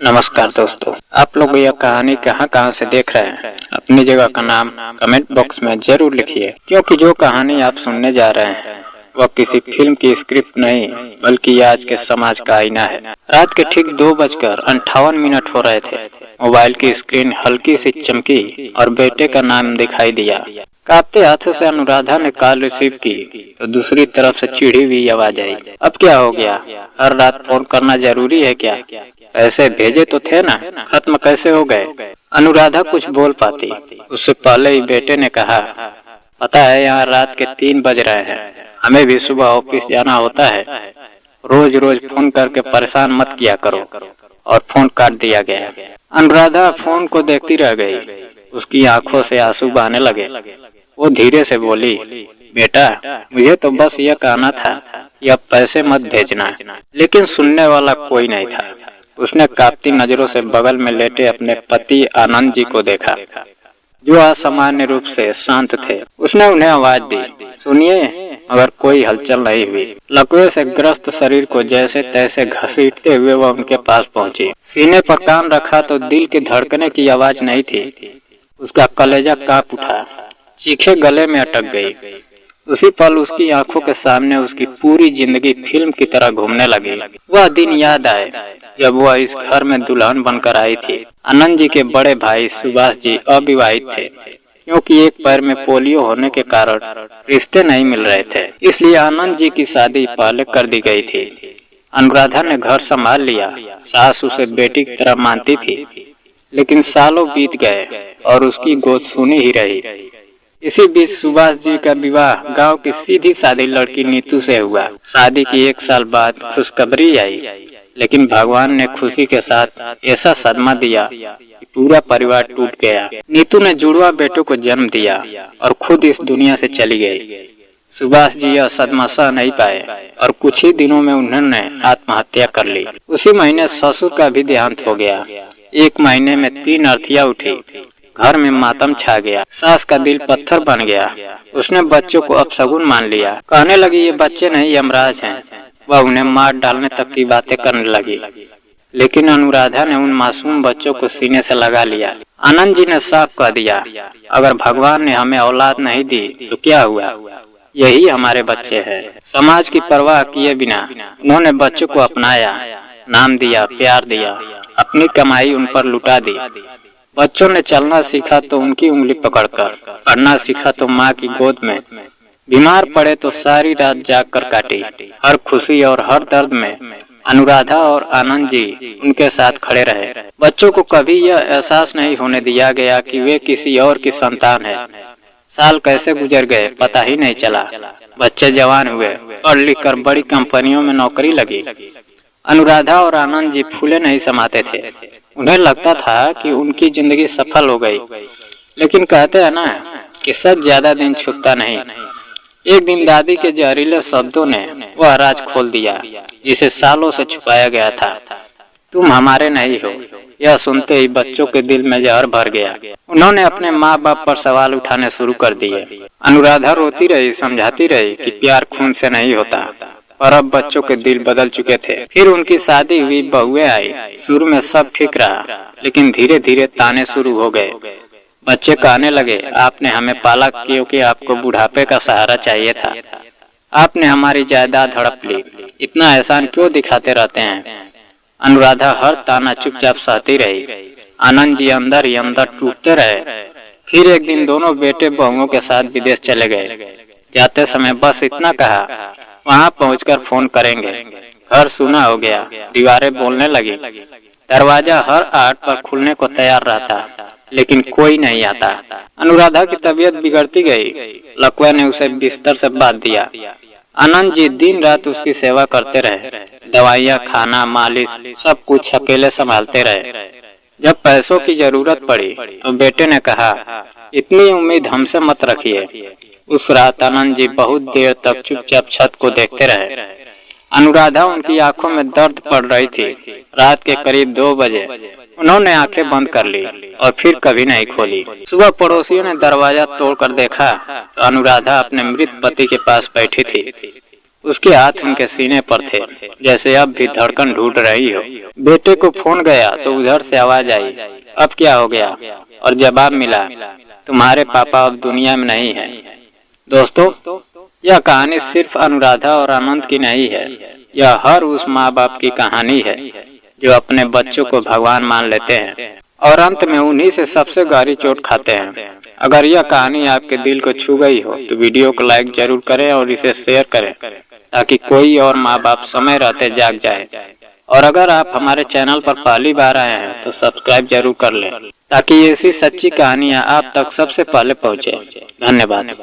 नमस्कार दोस्तों, आप लोग यह कहानी कहां से देख रहे हैं? अपनी जगह का नाम कमेंट बॉक्स में जरूर लिखिए, क्योंकि जो कहानी आप सुनने जा रहे हैं वह किसी फिल्म की स्क्रिप्ट नहीं बल्कि आज के समाज का आईना है। रात के ठीक 2:58 हो रहे थे। मोबाइल की स्क्रीन हल्की सी चमकी और बेटे का नाम दिखाई दिया। कांपते हाथों से अनुराधा ने कॉल रिसीव की तो दूसरी तरफ से चिढ़ी हुई आवाज आई। अब क्या हो गया? हर रात फोन करना जरूरी है क्या? पैसे भेजे तो थे ना, खत्म कैसे हो गए? अनुराधा कुछ बोल पाती उससे पहले ही बेटे ने कहा, पता है यहाँ रात के 3 बज रहे हैं, हमें भी सुबह ऑफिस जाना होता है। रोज रोज फोन करके परेशान मत किया करो। और फोन काट दिया गया। अनुराधा फोन को देखती रह गई। उसकी आंखों से आंसू बहने लगे। वो धीरे से बोली, बेटा मुझे तो बस यह कहना था कि अब पैसे मत भेजना। लेकिन सुनने वाला कोई नहीं था। उसने कांपती नजरों से बगल में लेटे अपने पति आनंद जी को देखा, जो असामान्य रूप से शांत थे। उसने उन्हें आवाज दी, सुनिए, मगर कोई हलचल नहीं हुई। लकवे से ग्रस्त शरीर को जैसे तैसे घसीटते हुए वह उनके पास पहुंची। सीने पर कान रखा तो दिल के धड़कने की आवाज नहीं थी। उसका कलेजा कांप उठा, चीखें गले में अटक गई। उसी पल उसकी आंखों के सामने उसकी पूरी जिंदगी फिल्म की तरह घूमने लगी। वह दिन याद आए जब वह इस घर में दुल्हन बनकर आई थी। आनंद जी के बड़े भाई सुभाष जी अविवाहित थे, क्योंकि एक पैर में पोलियो होने के कारण रिश्ते नहीं मिल रहे थे। इसलिए आनंद जी की शादी पहले कर दी गई थी। अनुराधा ने घर संभाल लिया। सास उसे बेटी की तरह मानती थी, लेकिन सालों बीत गए और उसकी गोद सुनी ही रही। इसी बीच सुभाष जी का विवाह गांव की सीधी सादी लड़की नीतू से हुआ। शादी की 1 साल बाद खुशखबरी आई, लेकिन भगवान ने खुशी के साथ ऐसा सदमा दिया कि पूरा परिवार टूट गया। नीतू ने जुड़वा बेटों को जन्म दिया और खुद इस दुनिया से चली गई। सुभाष जी यह सदमा सह नहीं पाए और कुछ ही दिनों में उन्होंने आत्महत्या कर ली। उसी महीने ससुर का भी देहांत हो गया। 1 महीने में 3 अर्थियां उठी। घर में मातम छा गया। सास का दिल पत्थर बन गया। उसने बच्चों को अपशगुन मान लिया। कहने लगी, ये बच्चे नहीं यमराज हैं। वह उन्हें मार डालने तक की बातें करने लगी। लेकिन अनुराधा ने उन मासूम बच्चों को सीने से लगा लिया। आनंद जी ने साफ कह दिया, अगर भगवान ने हमें औलाद नहीं दी तो क्या हुआ, यही हमारे बच्चे हैं। समाज की परवाह किए बिना उन्होंने बच्चों को अपनाया, नाम दिया, प्यार दिया, अपनी कमाई उन पर लुटा दी। बच्चों ने चलना सीखा तो उनकी उंगली पकड़कर, पढ़ना सीखा तो माँ की गोद में, बीमार पड़े तो सारी रात जाग कर काटी। हर खुशी और हर दर्द में अनुराधा और आनंद जी उनके साथ खड़े रहे। बच्चों को कभी यह एहसास नहीं होने दिया गया कि वे किसी और की संतान है। साल कैसे गुजर गए पता ही नहीं चला। बच्चे जवान हुए, पढ़ लिख कर बड़ी कंपनियों में नौकरी लगी। अनुराधा और आनंद जी फूले नहीं समाते थे। उन्हें लगता था कि उनकी जिंदगी सफल हो गई। लेकिन कहते हैं ना कि सच ज्यादा दिन छुपता नहीं। एक दिन दादी के जहरीले शब्दों ने वह राज खोल दिया जिसे सालों से छुपाया गया था। तुम हमारे नहीं हो। यह सुनते ही बच्चों के दिल में जहर भर गया। उन्होंने अपने माँ बाप पर सवाल उठाने शुरू कर दिए। अनुराधा रोती रही, समझाती रही कि प्यार खून से नहीं होता, और अब बच्चों के दिल बदल चुके थे। फिर उनकी शादी हुई, बहुएं आई। शुरू में सब ठीक रहा, लेकिन धीरे धीरे ताने शुरू हो गए। बच्चे कहने लगे, आपने हमें पाला क्योंकि आपको बुढ़ापे का सहारा चाहिए था। आपने हमारी जायदाद हड़प ली। इतना एहसान क्यों दिखाते रहते हैं? अनुराधा हर ताना चुपचाप सहती रही। आनंद जी अंदर ही अंदर टूटते रहे। फिर एक दिन दोनों बेटे बहुओं के साथ विदेश चले गए। जाते समय बस इतना कहा, वहाँ पहुंचकर फोन करेंगे। घर सुना हो गया। दीवारें बोलने लगी। दरवाजा हर आहट पर खुलने को तैयार रहता, लेकिन कोई नहीं आता। अनुराधा की तबीयत बिगड़ती गई। लकवा ने उसे बिस्तर से बांध दिया। आनंद जी दिन रात उसकी सेवा करते रहे। दवाइयाँ, खाना, मालिश, सब कुछ अकेले संभालते रहे। जब पैसों की जरूरत पड़ी तो बेटे ने कहा, इतनी उम्मीद हमसे मत रखिए। उस रात आनंद जी बहुत देर तक चुपचाप छत को देखते रहे। अनुराधा उनकी आंखों में दर्द पड़ रही थी। रात के करीब 2 बजे उन्होंने आंखें बंद कर ली और फिर कभी नहीं खोली। सुबह पड़ोसियों ने दरवाजा तोड़कर देखा तो अनुराधा अपने मृत पति के पास बैठी थी। उसके हाथ उनके सीने पर थे, जैसे अब भी धड़कन ढूंढ रही हो। बेटे को फोन गया तो उधर से आवाज आई, अब क्या हो गया? और जवाब मिला, तुम्हारे पापा अब दुनिया में नहीं है। दोस्तों, यह कहानी सिर्फ अनुराधा और आनंद की नहीं है, यह हर उस माँ बाप की कहानी है जो अपने बच्चों को भगवान मान लेते हैं और अंत में उन्हीं से सबसे गहरी चोट खाते हैं। अगर यह कहानी आपके दिल को छू गई हो तो वीडियो को लाइक जरूर करें और इसे शेयर करें ताकि कोई और माँ बाप समय रहते जाग जाए। और अगर आप हमारे चैनल पर पहली बार आए हैं तो सब्सक्राइब जरूर कर लें ताकि ऐसी सच्ची कहानियाँ आप तक सबसे पहले पहुँचे। धन्यवाद।